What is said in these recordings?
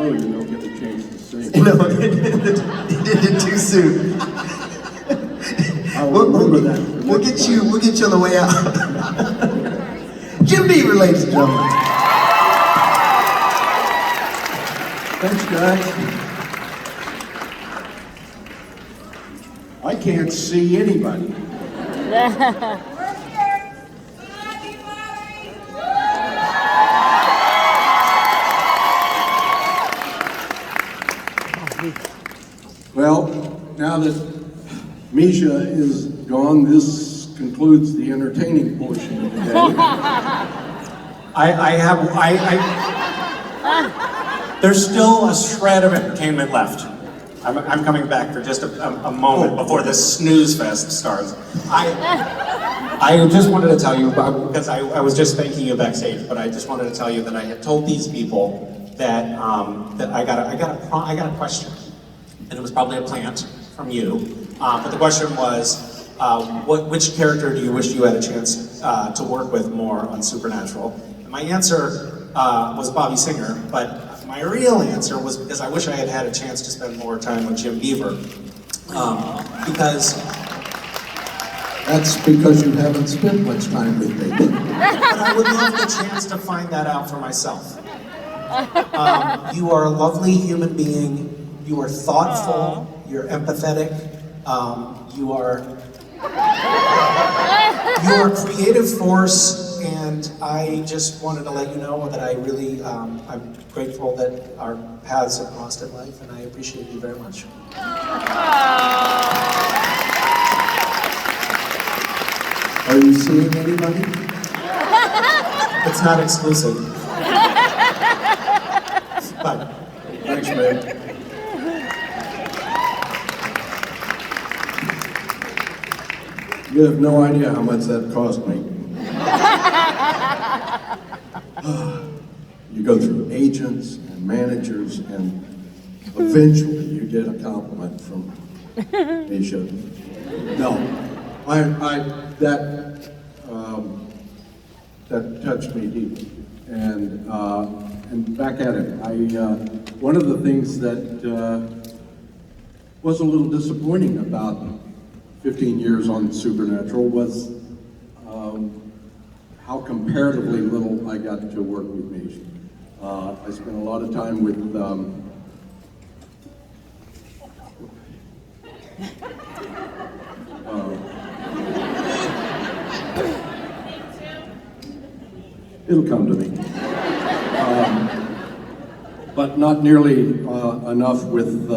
Oh, you don't get a chance to sing. No, he did it too soon. I'll remember that. We'll get you on the way out. Jim Beaver, ladies and gentlemen. Thanks, guys. I can't see anybody. Well, now that Misha is gone, this concludes the entertaining portion of the day. There's still a shred of entertainment left. I'm coming back for just a moment before this snooze fest starts. I just wanted to tell you, because I was just thanking you backstage, but I just wanted to tell you that I had told these people that that I got a question, and it was probably a plant from you. But the question was, which character do you wish you had a chance to work with more on Supernatural? And my answer was Bobby Singer, but my real answer was because I wish I had had a chance to spend more time with Jim Beaver. Because... That's because you haven't spent much time with me. But I would love the chance to find that out for myself. You are a lovely human being. You are thoughtful. You're empathetic. You are a creative force, and I just wanted to let you know that I really, I'm grateful that our paths have crossed in life, and I appreciate you very much. Are you seeing anybody? It's not exclusive. But Thanks, man. You have no idea how much that cost me. You go through agents and managers, and eventually you get a compliment from Misha. No, that touched me deeply. And back at it, one of the things that was a little disappointing about 15 years on Supernatural was how comparatively little I got to work with Misha. I spent a lot of time with it'll come to me. But not nearly enough with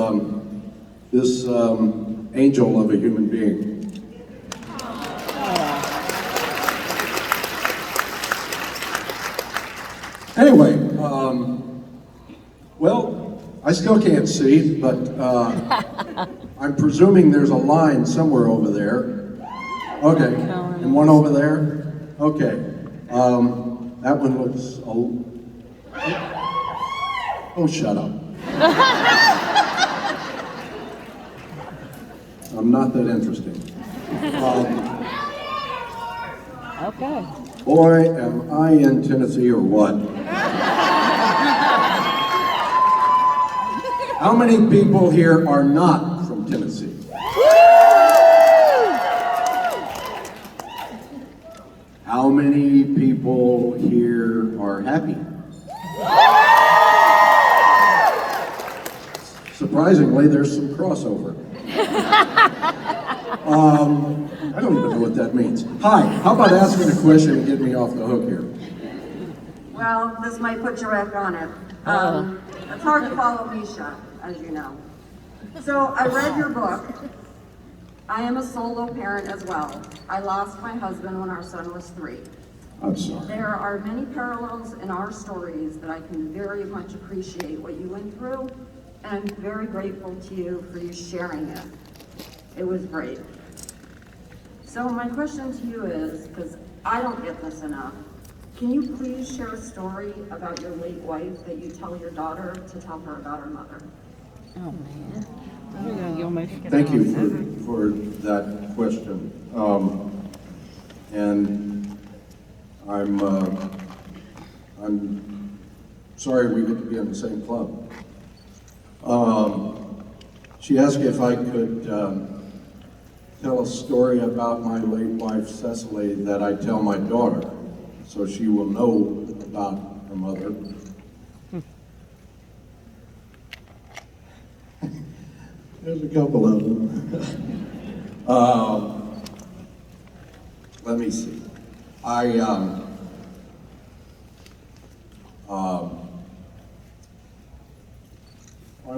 this angel of a human being. Anyway, well, I still can't see, but I'm presuming there's a line somewhere over there. Okay, and one over there? Okay. That one looks... Oh, shut up. I'm not that interesting. Okay. Boy, am I in Tennessee or what? How many people here are not from Tennessee? How many people here are happy? Surprisingly, there's some crossover. I don't even know what that means. Hi, how about asking a question and get me off the hook here? Well, this might put you back on it. It's hard to follow Misha, as you know. So I read your book. I am a solo parent as well. I lost my husband when our son was 3. I'm sorry. There are many parallels in our stories that I can very much appreciate what you went through, and I'm very grateful to you for you sharing it. It was great. So my question to you is, because I don't get this enough, can you please share a story about your late wife that you tell your daughter to tell her about her mother? Oh, man. You're gonna get me. Thank you for that question. And I'm sorry we get to be in the same club. She asked if I could tell a story about my late wife Cecily that I tell my daughter, so she will know about her mother. There's a couple of them. Let me see. My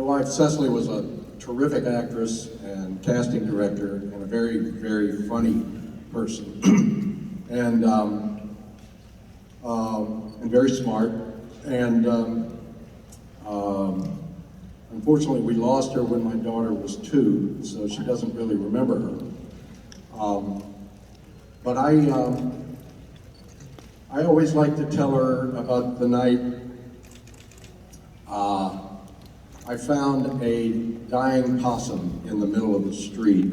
wife Cecily was a terrific actress and casting director and a very, very funny person. and very smart. And unfortunately, we lost her when my daughter was 2, so she doesn't really remember her. But I always like to tell her about the night I found a dying possum in the middle of the street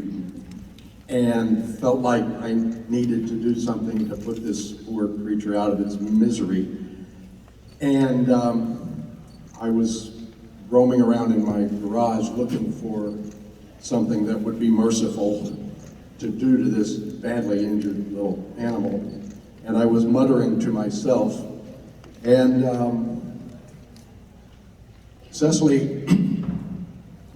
and felt like I needed to do something to put this poor creature out of its misery. And I was roaming around in my garage looking for something that would be merciful to do to this badly injured little animal. And I was muttering to myself, and Cecily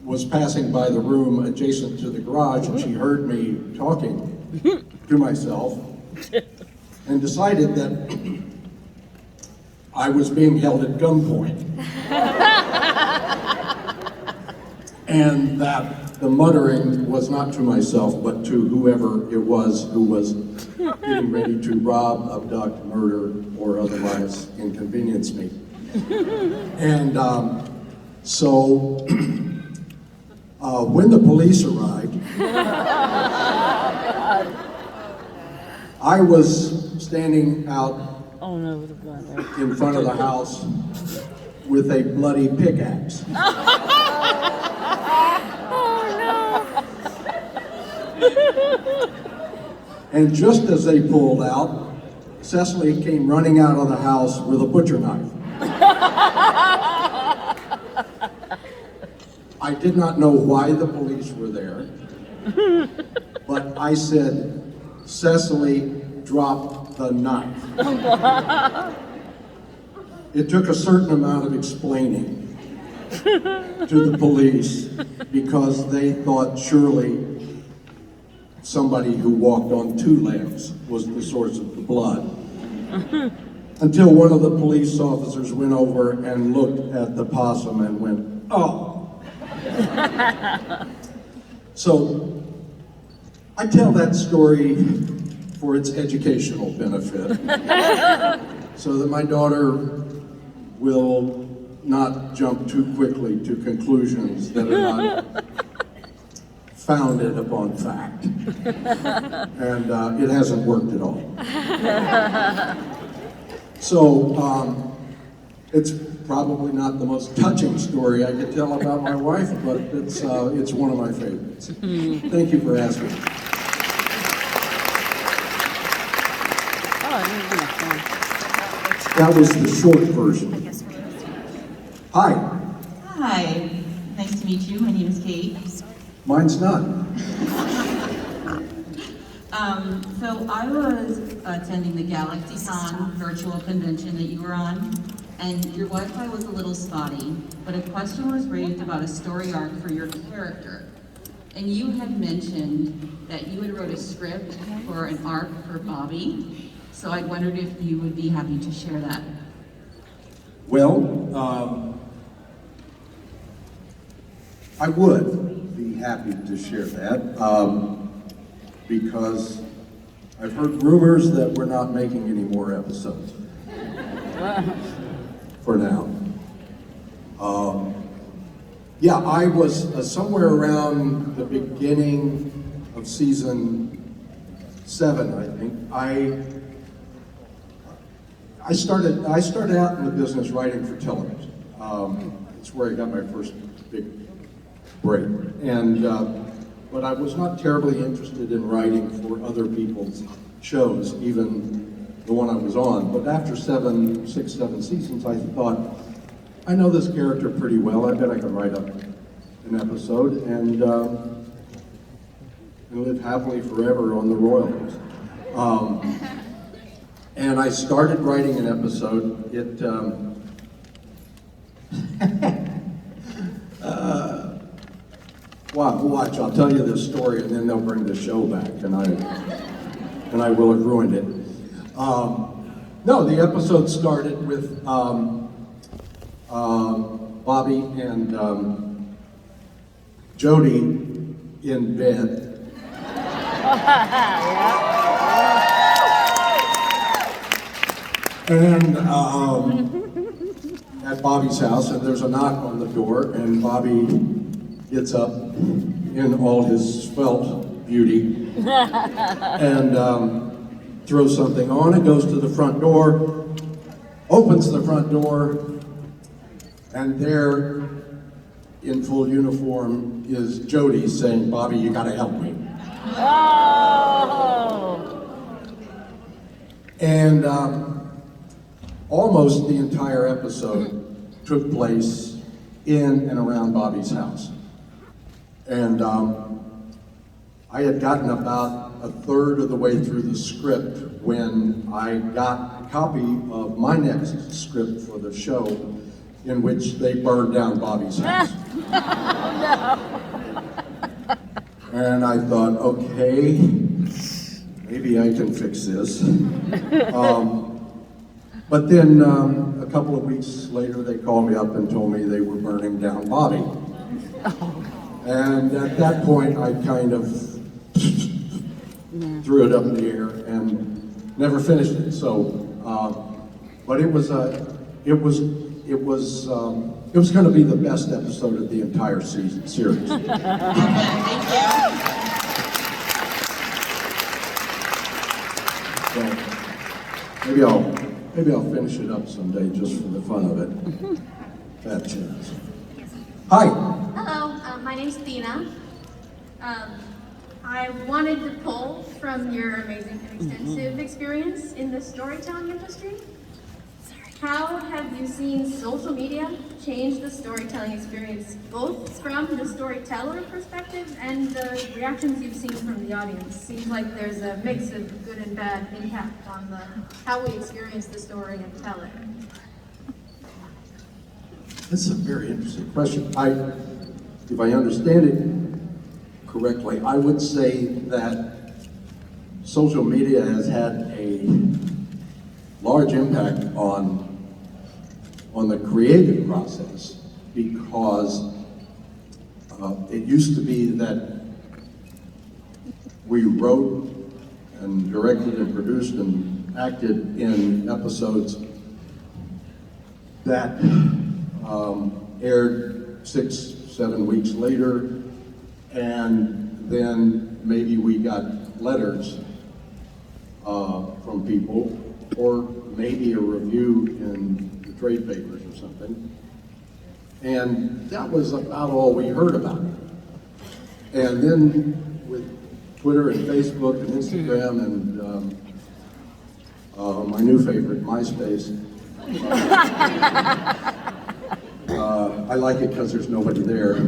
was passing by the room adjacent to the garage, and she heard me talking to myself and decided that I was being held at gunpoint. And that the muttering was not to myself, but to whoever it was who was getting ready to rob, abduct, murder, or otherwise inconvenience me. And so when the police arrived, I was standing out in front of the house with a bloody pickaxe. And just as they pulled out, Cecily came running out of the house with a butcher knife. I did not know why the police were there, but I said, "Cecily, drop the knife." It took a certain amount of explaining to the police because they thought surely somebody who walked on 2 legs was the source of the blood. Until one of the police officers went over and looked at the possum and went, "Oh." So I tell that story for its educational benefit, so that my daughter will not jump too quickly to conclusions that are not founded upon fact. And it hasn't worked at all. So it's probably not the most touching story I could tell about my wife, but it's one of my favorites. Thank you for asking. That was the short version. Hi. Hi, nice to meet you. My name is Kate. Mine's not. So I was attending the GalaxyCon virtual convention that you were on, and your Wi-Fi was a little spotty, but a question was raised about a story arc for your character. And you had mentioned that you had wrote a script for an arc for Bobby, so I wondered if you would be happy to share that. Well, I would be happy to share that because I've heard rumors that we're not making any more episodes for now. Yeah, I was somewhere around the beginning of season 7, I think. I started out in the business writing for television. It's where I got my first big break. And but I was not terribly interested in writing for other people's shows, even the one I was on. But after 6, 7 seasons, I thought, I know this character pretty well. I bet I can write a an episode and live happily forever on the royalties. And I started writing an episode. Watch, I'll tell you this story and then they'll bring the show back and I will have ruined it. No, the episode started with Bobby and Jody in bed. And at Bobby's house, and there's a knock on the door, and Bobby gets up in all his svelte beauty and throws something on and goes to the front door, opens the front door, and there in full uniform is Jody saying, "Bobby, you gotta help me." Oh! And almost the entire episode took place in and around Bobby's house. And I had gotten about a third of the way through the script when I got a copy of my next script for the show in which they burned down Bobby's house. And I thought, okay, maybe I can fix this. But then a couple of weeks later, they called me up and told me they were burning down Bobby. And at that point, I kind of threw it up in the air and never finished it. So, but it was going to be the best episode of the entire series. So maybe I'll finish it up someday just for the fun of it. That chance. Hi. Hello, my name's Tina. I wanted to pull from your amazing and extensive experience in the storytelling industry. How have you seen social media change the storytelling experience, both from the storyteller perspective and the reactions you've seen from the audience? Seems like there's a mix of good and bad impact on how we experience the story and tell it. That's a very interesting question. If I understand it correctly, I would say that social media has had a large impact on the creative process because it used to be that we wrote and directed and produced and acted in episodes that aired 6-7 weeks later, and then maybe we got letters from people, or maybe a review in the trade papers or something. And that was about all we heard about it. And then with Twitter and Facebook and Instagram and my new favorite, MySpace, I like it because there's nobody there.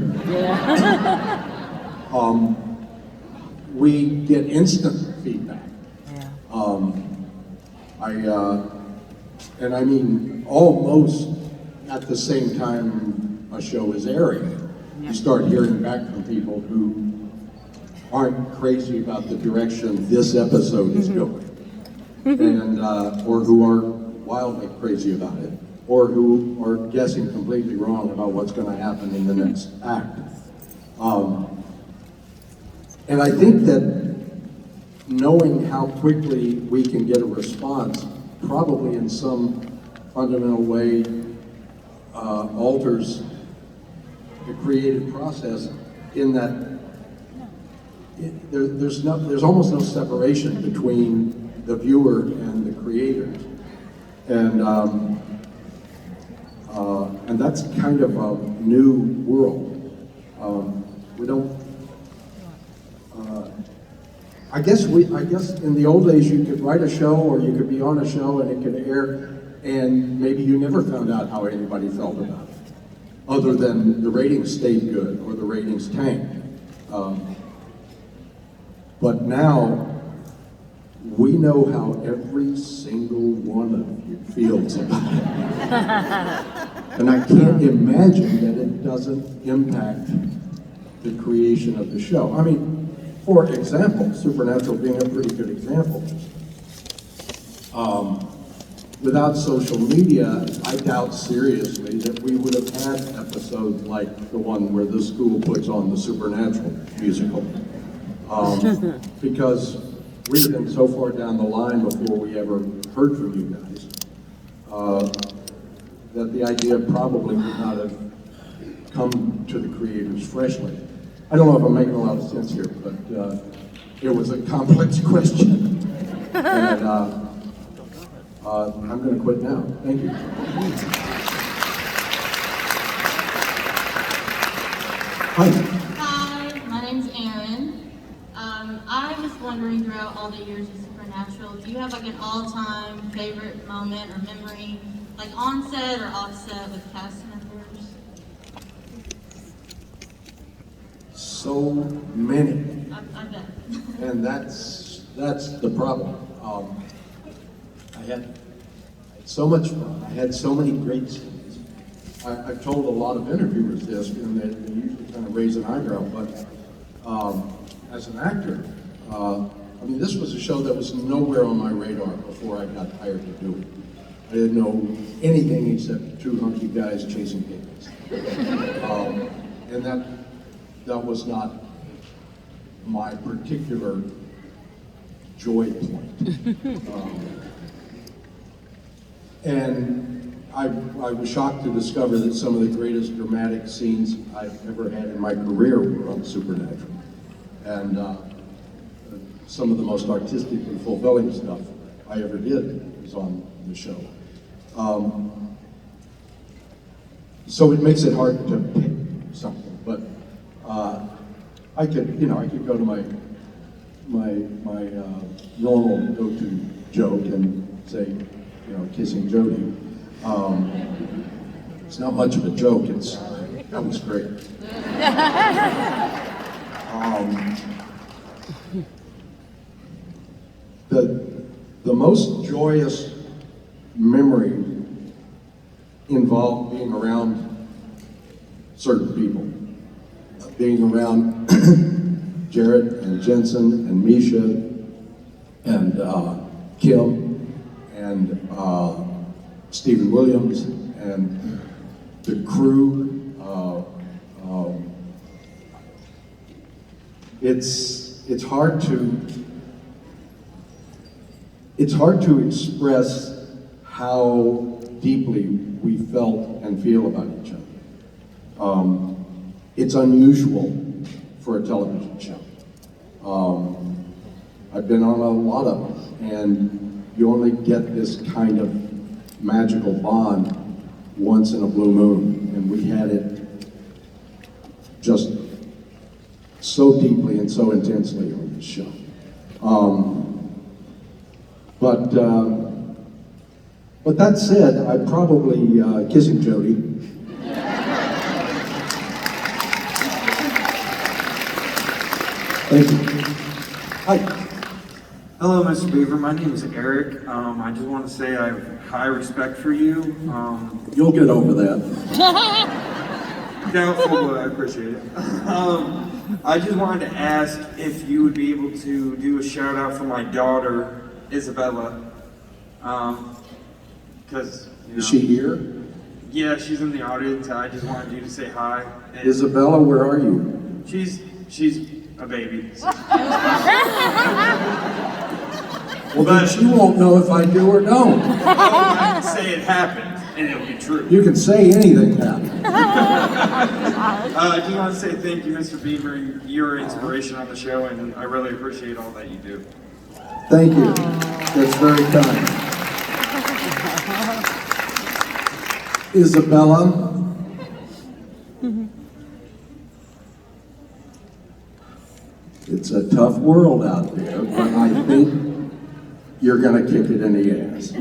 We get instant feedback. And I mean almost at the same time a show is airing. You start hearing back from people who aren't crazy about the direction this episode is going, and or who are wildly crazy about it, or who are guessing completely wrong about what's going to happen in the next act. And I think that knowing how quickly we can get a response probably in some fundamental way alters the creative process in that there's almost no separation between the viewer and the creators. And that's kind of a new world. We don't. I guess in the old days you could write a show or you could be on a show and it could air, and maybe you never found out how anybody felt about it. other than the ratings stayed good or the ratings tanked. But now, we know how every single one of you feels about it. And I can't imagine that it doesn't impact the creation of the show. I mean, for example, Supernatural being a pretty good example. Without social media, I doubt seriously that we would have had episodes like the one where the school puts on the Supernatural musical. Because we'd have been so far down the line before we ever heard from you guys, that the idea probably would not have come to the creators freshly. I don't know if I'm making a lot of sense here, but it was a complex question. And I'm going to quit now. Thank you. Hi. Hi, my name's Erin. I was wondering throughout all the years of Supernatural, do you have like an all-time favorite moment or memory, like on set or off set with cast members? So many. I bet. And that's the problem. I had so much fun. I had so many great scenes. I've told a lot of interviewers this, and they usually kind of raise an eyebrow, but as an actor, I mean, this was a show that was nowhere on my radar before I got hired to do it. I didn't know anything except two hunky guys chasing babies. And that was not my particular joy point. And I was shocked to discover that some of the greatest dramatic scenes I've ever had in my career were on Supernatural. And some of the most artistically fulfilling stuff I ever did was on the show. So it makes it hard to pick something, but I could go to my normal go-to joke and say, kissing Jody. It's not much of a joke. That was great. The most joyous memory involved being around certain people, being around Jared and Jensen and Misha and Kim and Stephen Williams and the crew. It's hard to express how deeply we felt and feel about each other. It's unusual for a television show. I've been on a lot of them, and you only get this kind of magical bond once in a blue moon, and we had it just so deeply and so intensely on this show. But that said, I probably kissing Jody. Thank you. Hi. Hello, Mr. Beaver. My name is Eric. I just want to say I have high respect for you. You'll get over that. Doubtful, but I appreciate it. I just wanted to ask if you would be able to do a shout out for my daughter, Isabella. Because Is she here? Yeah, she's in the audience. I just wanted you to say hi. And Isabella, where are you? She's a baby. Well, then she won't know if I do or don't. I can say it happened, and it'll be true. You can say anything now. I just want to say thank you, Mr. Beaver. You're an inspiration on the show, and I really appreciate all that you do. Thank you. That's very kind. Isabella. It's a tough world out there, but I think you're going to kick it in the ass.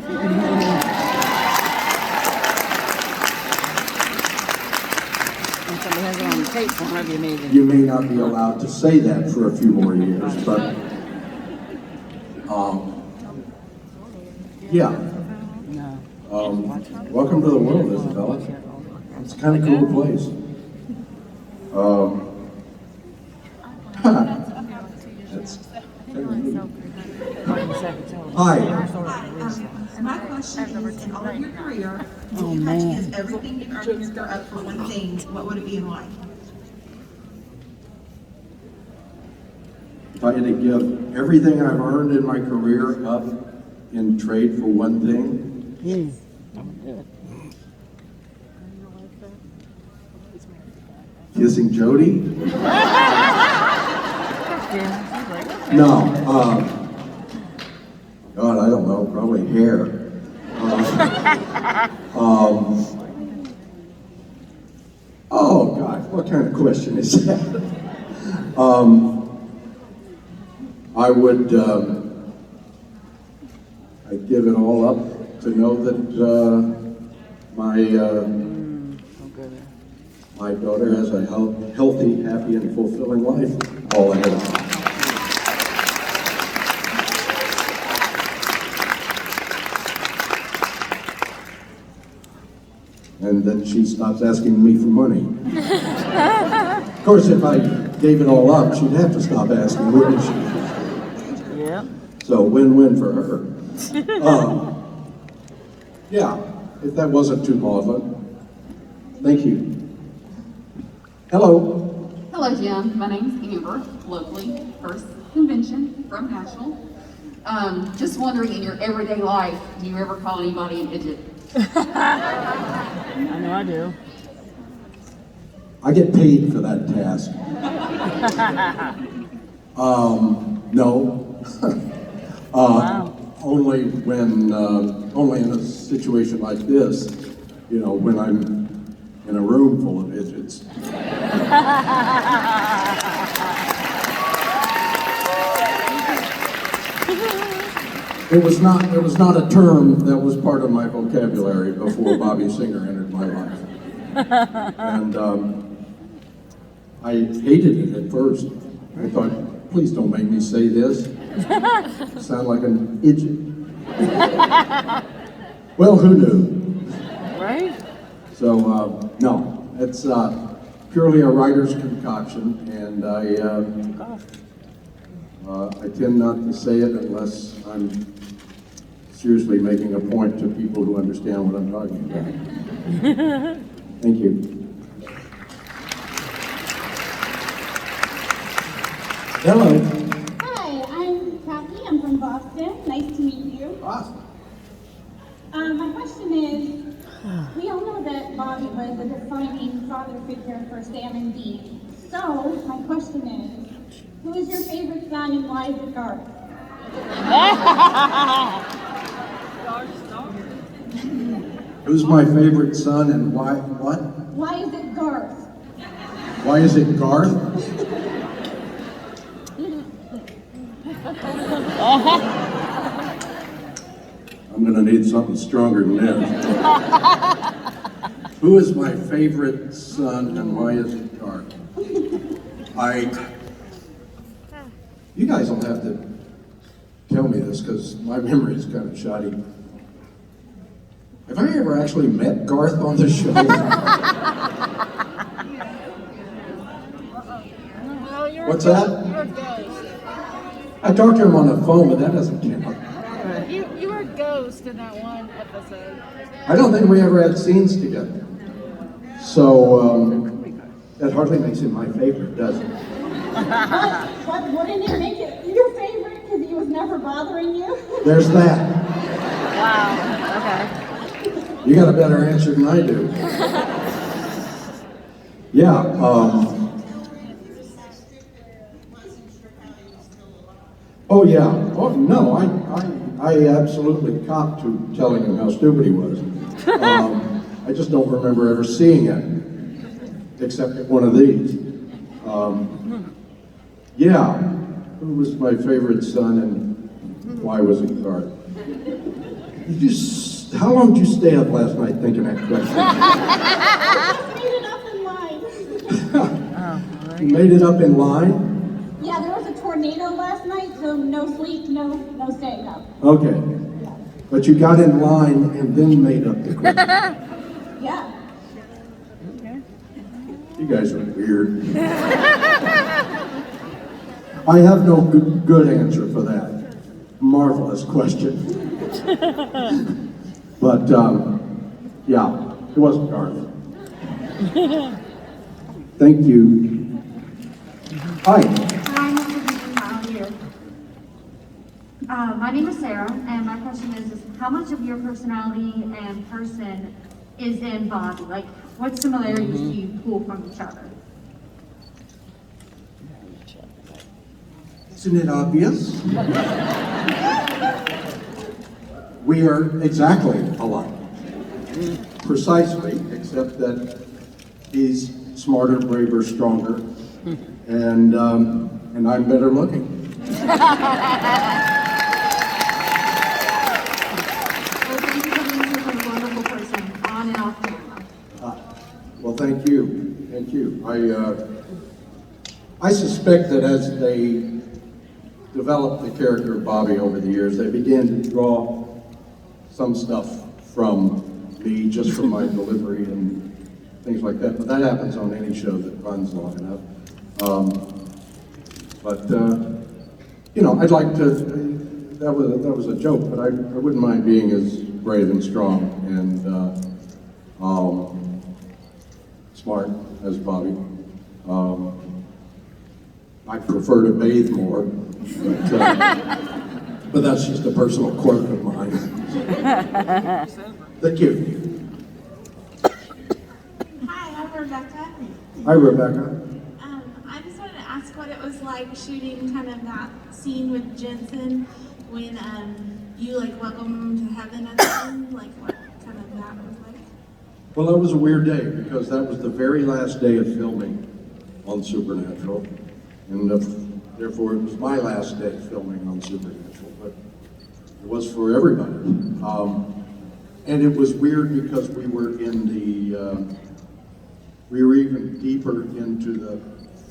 tape's gonna be amazing. You may not be allowed to say that for a few more years, but, yeah. No. Welcome to the world, Isabella. It's a kind of cool place. That's kind of neat. Hi. My question is, in all of your career, if Oh, you had to man. give everything you've earned in your career up for one thing, what would it be and why? If I had to give everything I've earned in my career up in trade for one thing, kissing Jody? No, God, I don't know, probably hair. Oh God, what kind of question is that? I would, I'd give it all up to know that my daughter has a healthy, happy, and fulfilling life all ahead of her. And then she stops asking me for money. Of course, if I gave it all up, she'd have to stop asking, wouldn't she? Yeah. So win-win for her. Yeah, if that wasn't too maudlin. Thank you. Hello. Hello, Jim. My name's Beaver, locally, first convention from Nashville. Just wondering, in your everyday life, do you ever call anybody an idiot? I know I do. I get paid for that task. No. Wow. Only when, only in a situation like this, you know, when I'm in a room full of idiots. It was not a term that was part of my vocabulary before Bobby Singer entered my life. And I hated it at first. I thought, please don't make me say this. I sound like an idiot. Well, who knew? Right? So, no, it's purely a writer's concoction, and I tend not to say it unless I'm seriously making a point to people who understand what I'm talking about. Thank you. Hello. Hi, I'm Kathy. I'm from Boston. Nice to meet you. Awesome. My question is, we all know that Bobby was a defining father figure for Sam and Dean. So, my question is, who is your favorite son and why is it Garth? Who's my favorite son and why, what? Why is it Garth? Why is it Garth? I'm gonna need something stronger than this. Who is my favorite son and why is it Garth? You guys will have to tell me this because my memory is kind of shoddy. Have I ever actually met Garth on the show? What's that? You're a ghost. I talked to him on the phone, but that doesn't count. You were a ghost in that one episode. I don't think we ever had scenes together. So, that hardly makes him my favorite, does it? But wouldn't it make it your favorite because he was never bothering you? There's that. Wow. Okay. You got a better answer than I do. Yeah. Oh yeah. Oh no. I absolutely copped to telling him how stupid he was. I just don't remember ever seeing it, except at one of these. Yeah. Who was my favorite son and why was it Garth? How long did you stay up last night thinking that question? I just made it up in line. You made it up in line? Yeah, there was a tornado last night, so no sleep, no staying up. Okay. But you got in line and then made up the question. Yeah. You guys are weird. I have no good answer for that. Marvelous question. But, yeah, it wasn't Garth. Thank you. Hi. Hi, Mr. Beaver, how are you? My name is Sarah, and my question is how much of your personality and person is in Bobby? Like, what similarities do you pull from each other? Isn't it obvious? We are exactly alike. Precisely, except that he's smarter, braver, stronger, and I'm better looking. Well, thank you. Thank you. I suspect that as they developed the character of Bobby over the years, they began to draw some stuff from me, just from my delivery and things like that. But that happens on any show that runs long enough. You know, I'd like to, that was a joke, but I wouldn't mind being as brave and strong and smart as Bobby. I prefer to bathe more, but that's just a personal quirk of mine. Thank you. Hi, I'm Rebecca. Hi, Rebecca. I just wanted to ask what it was like shooting kind of that scene with Jensen when you like welcome to heaven at the end, like what kind of that was like. Well, it was a weird day because that was the very last day of filming on Supernatural, and therefore it was my last day filming on Supernatural, but it was for everybody. And it was weird because we were even deeper into the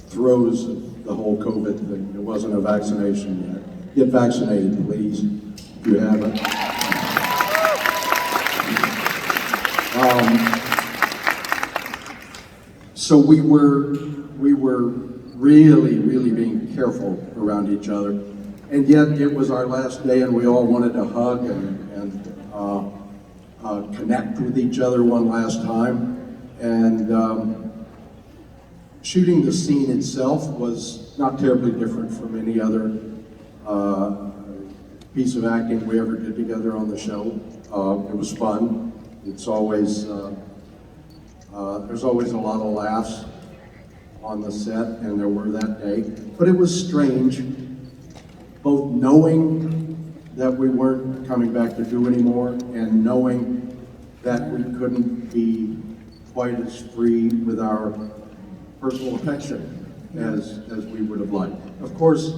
throes of the whole COVID thing. There wasn't a vaccination yet. Get vaccinated, please, if you haven't. So we were really being careful around each other, and yet it was our last day, and we all wanted to hug and connect with each other one last time. And shooting the scene itself was not terribly different from any other piece of acting we ever did together on the show. It was fun. It's always there's always a lot of laughs on the set, and there were that day. But it was strange, both knowing that we weren't coming back to do anymore and knowing that we couldn't be quite as free with our personal affection as we would have liked. Of course,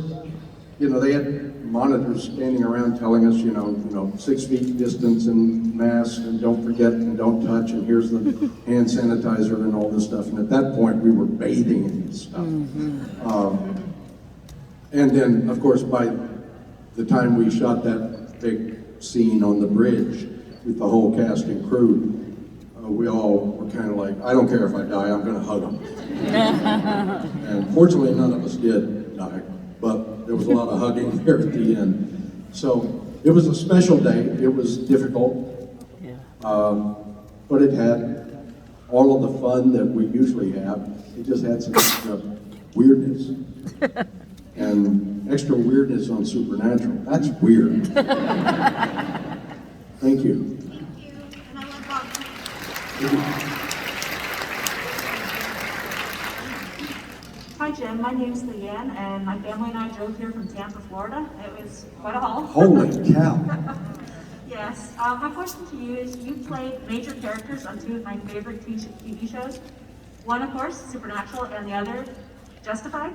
you know, they had monitors standing around telling us, you know, 6 feet distance and mask, and don't forget and don't touch, and here's the hand sanitizer and all this stuff. And at that point, we were bathing in this stuff. And then, of course, by the time we shot that big scene on the bridge with the whole cast and crew, we all were kind of like, I don't care if I die, I'm gonna hug them. And fortunately, none of us did die, but there was a lot of hugging there at the end. So it was a special day. It was difficult, but it had all of the fun that we usually have. It just had some extra weirdness. And extra weirdness on Supernatural. That's weird. Thank you. Hi Jim, my name's Leanne, and my family and I drove here from Tampa, Florida. It was quite a haul. Holy cow. Yes. My question to you is, you played major characters on 2 of my favorite TV shows. One, of course, Supernatural, and the other, Justified.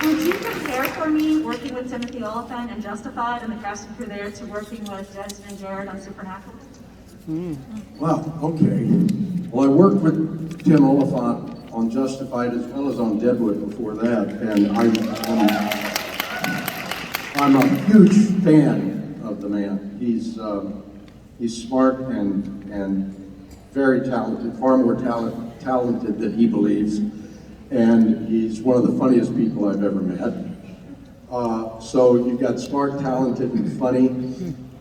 Would you compare for me working with Timothy Oliphant and Justified and the cast and crew there to working with Jensen and Jared on Supernatural? Wow, okay. Well, I worked with Tim Oliphant on Justified as well as on Deadwood before that, and I'm a huge fan of the man. He's smart and very talented, far more talented than he believes, and he's one of the funniest people I've ever met. So you've got smart, talented, and funny,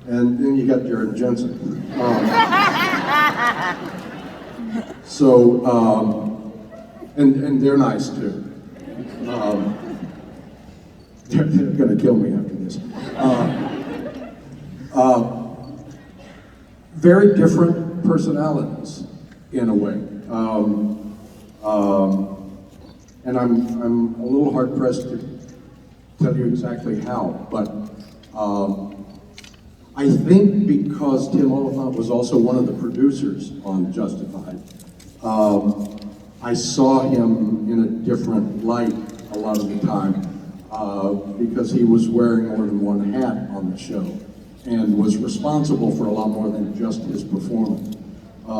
and then you got Jared Jensen. And they're nice too. They're gonna kill me after this. Very different personalities in a way. And I'm a little hard pressed to tell you exactly how, but I think because Tim Oliphant was also one of the producers on Justified, I saw him in a different light a lot of the time because he was wearing more than one hat on the show and was responsible for a lot more than just his performance. I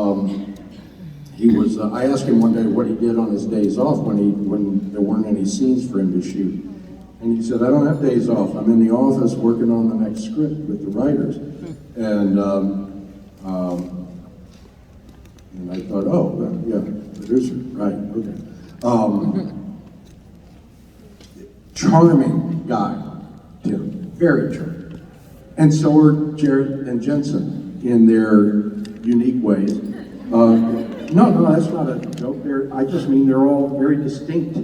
asked him one day what he did on his days off when there weren't any scenes for him to shoot. And he said, I don't have days off. I'm in the office working on the next script with the writers. And I thought, oh, well, yeah, producer, right, okay. Charming guy, Tim, very charming. And so are Jared and Jensen in their unique ways. No, that's not a joke. I just mean they're all very distinct,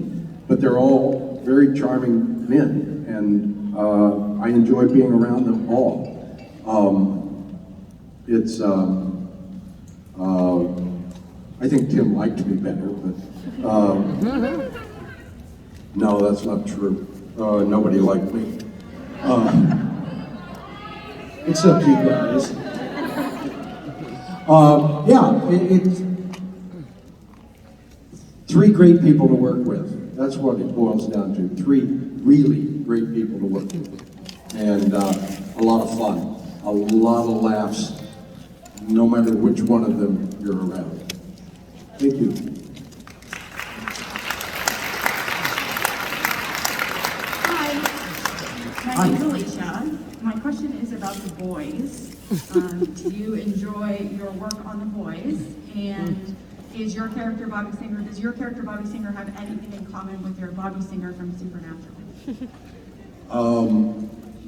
but they're all very charming men, and I enjoy being around them all. I think Tim liked me better, but no, that's not true. Nobody liked me, except you guys. It's three great people to work with. That's what it boils down to. Three really great people to work with. And a lot of fun, a lot of laughs, no matter which one of them you're around. Thank you. Hi, my name is Alicia. My question is about The Boys. Do you enjoy your work on The Boys? And does your character Bobby Singer have anything in common with your Bobby Singer from Supernatural?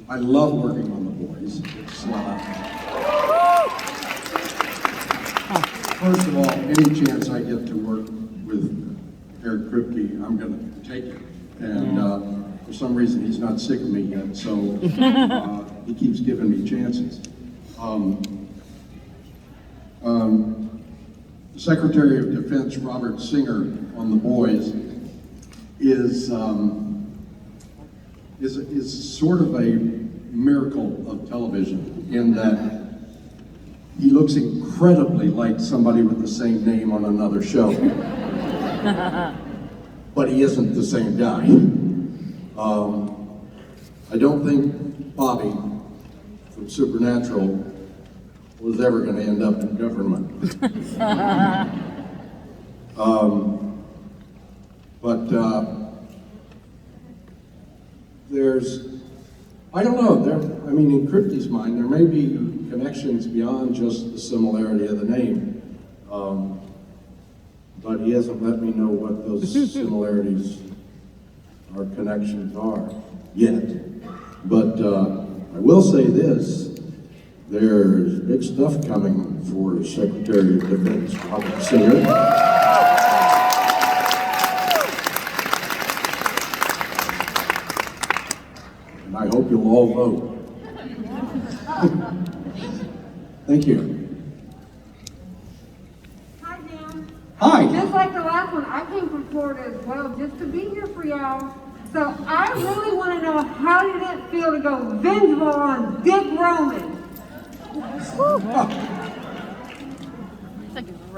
I love working on The Boys. First of all, any chance I get to work with Eric Kripke, I'm going to take it. And for some reason, he's not sick of me yet, so he keeps giving me chances. Secretary of Defense Robert Singer on The Boys is sort of a miracle of television in that he looks incredibly like somebody with the same name on another show. But he isn't the same guy. I don't think Bobby from Supernatural was ever going to end up in government. I don't know, in Kripke's mind, there may be connections beyond just the similarity of the name. But he hasn't let me know what those similarities or connections are yet. But I will say this, there's big stuff coming for Secretary of Defense Robert Singer. And I hope you'll all vote. Thank you. Hi, Dan. Hi. Just like the last one, I came from Florida as well, just to be here for y'all. So I really want to know, how did it feel to go vengeful on Dick Roman?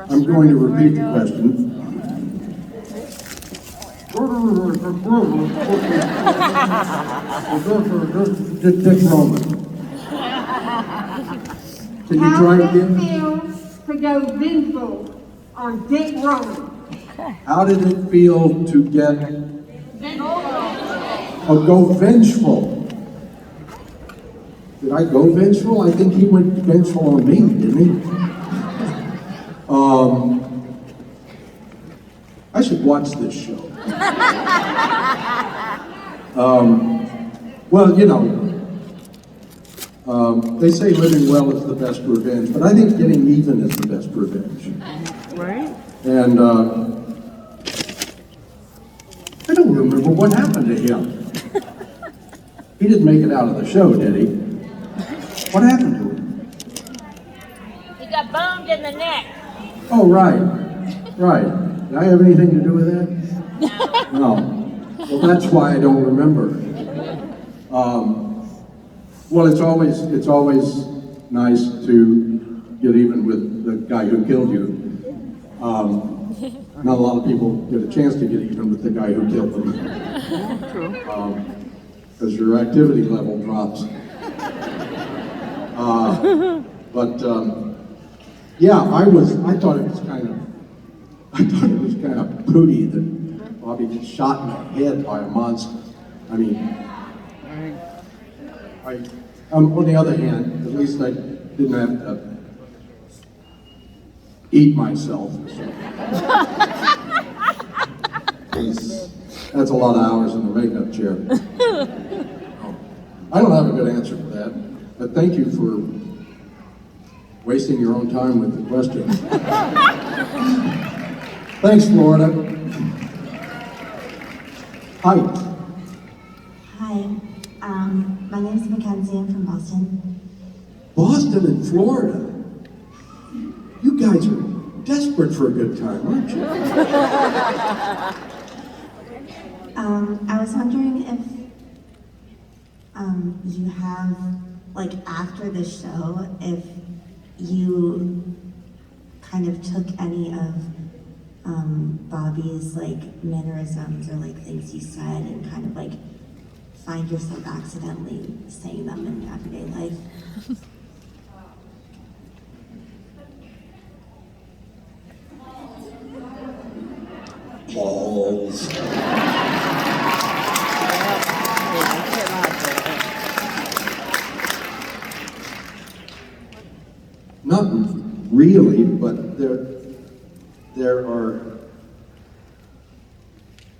I'm going to repeat the question. Dick Roman. Can you How try did it again? feel to go vengeful on Dick Roman? How did it feel to get, go vengeful? Did I go vengeful? I think he went vengeful on me, didn't he? I should watch this show. Well, you know, they say living well is the best revenge, but I think getting even is the best revenge. Right? And I don't remember what happened to him. He didn't make it out of the show, did he? What happened to him? He got bombed in the neck. Oh, right. Right. Did I have anything to do with that? No. Well, that's why I don't remember. Well, it's always nice to get even with the guy who killed you. Not a lot of people get a chance to get even with the guy who killed them. True. Because your activity level drops. Yeah, I thought it was kind of pooty that Bobby gets shot in the head by a monster. I mean, on the other hand, at least I didn't have to eat myself. That's a lot of hours in the makeup chair. I don't have a good answer for that, but thank you for wasting your own time with the question. Thanks, Florida. Hi. Hi, my name is Mackenzie. I'm from Boston. Boston and Florida. You guys are desperate for a good time, aren't you? I was wondering if you have, like, after the show, if you kind of took any of Bobby's, like, mannerisms or, like, things he said and kind of, like, find yourself accidentally saying them in everyday life. Balls. Not really, but there are,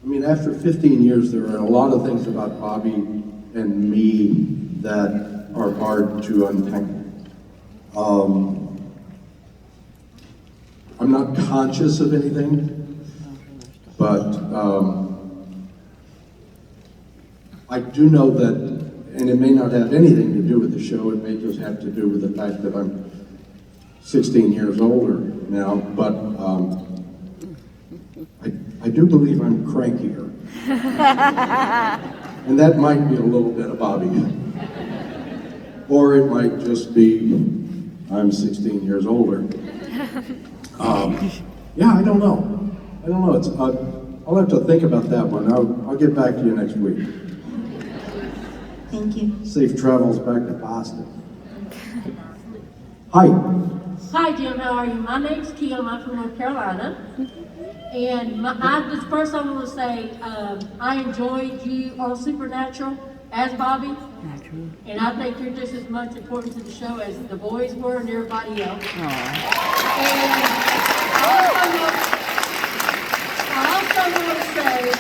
I mean, after 15 years, there are a lot of things about Bobby and me that are hard to untangle. I'm not conscious of anything, but I do know that, and it may not have anything to do with the show, it may just have to do with the fact that I'm 16 years older now, but I do believe I'm crankier. And that might be a little bit of Bobby. Or it might just be I'm 16 years older. Yeah, I don't know. It's, I'll have to think about that one. I'll get back to you next week. Thank you. Safe travels back to Boston. Hi. Hi, Jim. How are you? My name's Kim. I'm from North Carolina. And first I want to say I enjoyed you on Supernatural as Bobby. And I think you're just as much important to the show as the boys were and everybody else. And I also want to say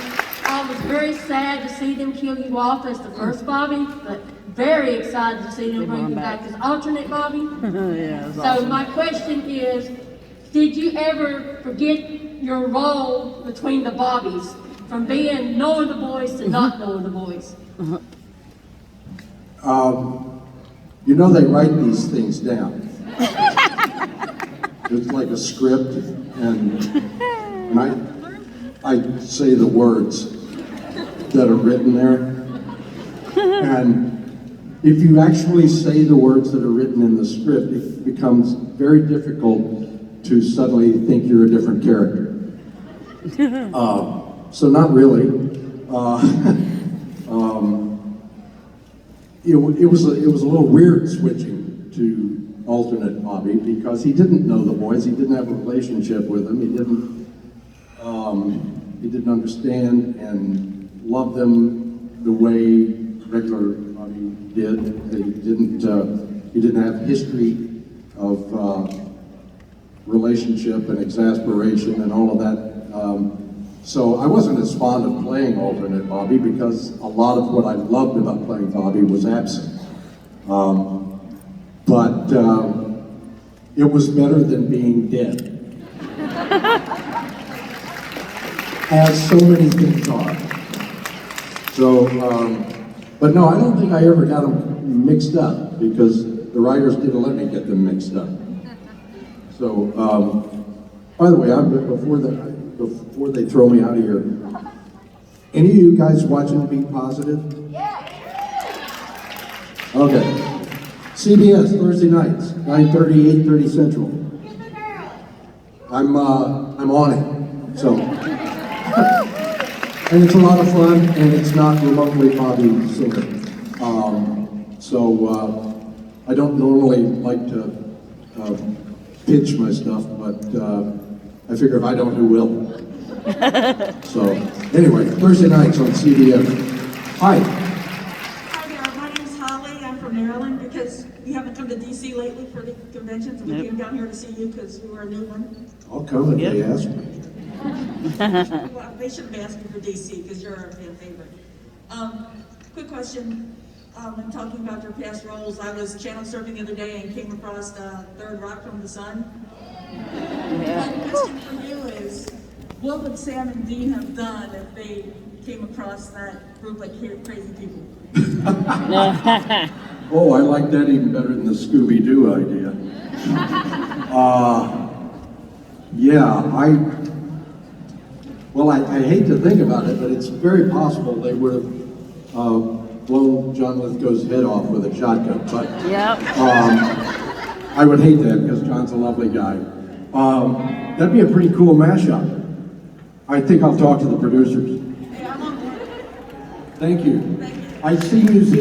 I was very sad to see them kill you off as the first Bobby, but very excited to see them bring you back as alternate Bobby. Yeah, so awesome. my question is, did you ever forget your role between the Bobbies, from being knowing the boys to not knowing the boys? You know they write these things down. It's like a script, and I say the words that are written there. And if you actually say the words that are written in the script, it becomes very difficult to suddenly think you're a different character. So not really. It was a little weird switching to alternate Bobby because he didn't know the boys. He didn't have a relationship with them. He didn't understand and love them the way regular Bobby did. He didn't have history of relationship and exasperation and all of that. So I wasn't as fond of playing alternate Bobby because a lot of what I loved about playing Bobby was absent. But it was better than being dead. As so many things are. So, but no, I don't think I ever got them mixed up because the writers didn't let me get them mixed up. So, by the way, before they throw me out of here, any of you guys watching Be Positive? Yeah. Okay. CBS Thursday nights, 9:30, 8:30 Central. I'm on it. So, and it's a lot of fun, and it's not remotely Bobby singer. I don't normally like to pitch my stuff, but I figure if I don't, who will? So, anyway, Thursday nights on CBS. Hi. Hi there, my name's Holly. I'm from Maryland because you haven't come to DC lately for the conventions, and we came down here to see you because you were a new one. I'll come if they ask me. Well, they shouldn't be asking for DC because you're our fan favorite. Quick question. In talking about your past roles, I was channel surfing the other day and came across the Third Rock from the Sun. My question for you is, what would Sam and Dean have done if they came across that group of crazy people? Oh, I like that even better than the Scooby-Doo idea. I hate to think about it, but it's very possible they would have blown John Lithgow's head off with a shotgun. But I would hate that because John's a lovely guy. That'd be a pretty cool mashup. I think I'll talk to the producers. Thank you. I see you.